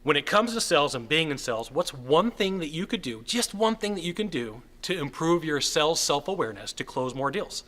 When it comes to sales and being in sales, what's one thing that you could do, just one thing that you can do to improve your sales self-awareness to close more deals?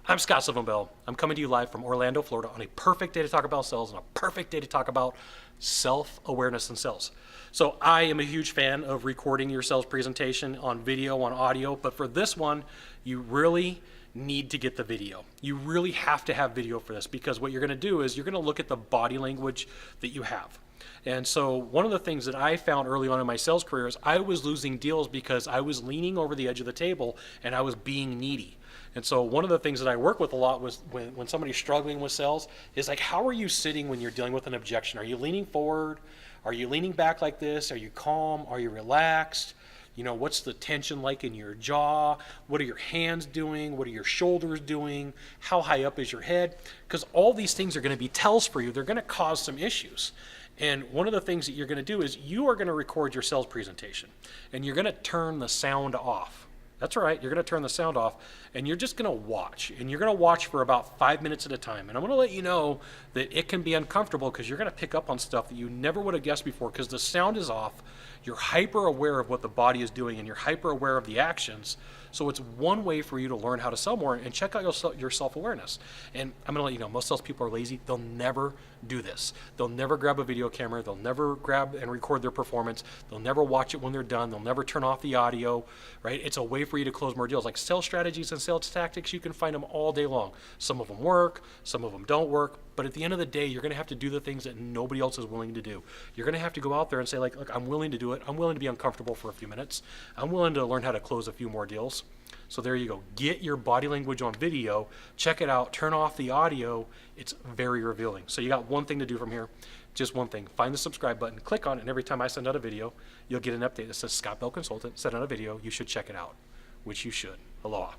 I'm Scott Sylvan Bell. I'm coming to you live from Orlando, Florida on a perfect day to talk about sales and a perfect day to talk about self-awareness in sales. So I am a huge fan of recording your sales presentation on video, on audio, but for this one, you really need to get the video. You really have to have video for this, because what you're going to do is you're going to look at the body language that you have. And so one of the things that I found early on in my sales career is I was losing deals because I was leaning over the edge of the table and I was being needy. And so one of the things that I work with a lot was when somebody's struggling with sales is like, how are you sitting when you're dealing with an objection? Are you leaning forward? Are you leaning back like this? Are you calm? Are you relaxed? You know, what's the tension like in your jaw? What are your hands doing? What are your shoulders doing? How high up is your head? Because all these things are going to be tells for you. They're going to cause some issues. And one of the things that you're going to do is you are going to record your sales presentation and you're going to turn the sound off. That's right, you're going to turn the sound off and you're just going to watch. And you're going to watch for about 5 minutes at a time. And I'm going to let you know that it can be uncomfortable because you're going to pick up on stuff that you never would have guessed before because the sound is off. You're hyper aware of what the body is doing and you're hyper aware of the actions. So it's one way for you to learn how to sell more and check out your self-awareness. And I'm going to let you know, most salespeople are lazy. They'll never do this. They'll never grab a video camera. They'll never grab and record their performance. They'll never watch it when they're done. They'll never turn off the audio, right? It's a way for you to close more deals. Like sales strategies and sales tactics, you can find them all day long. Some of them work, some of them don't work. But at the end of the day, you're going to have to do the things that nobody else is willing to do. You're going to have to go out there and say, like, look, I'm willing to do it. I'm willing to be uncomfortable for a few minutes. I'm willing to learn how to close a few more deals. So there you go. Get your body language on video. Check it out. Turn off the audio. It's very revealing. So you got one thing to do from here. Just one thing. Find the subscribe button. Click on it. And every time I send out a video, you'll get an update that says Scott Bell Consultant sent out a video. You should check it out, which you should. Aloha.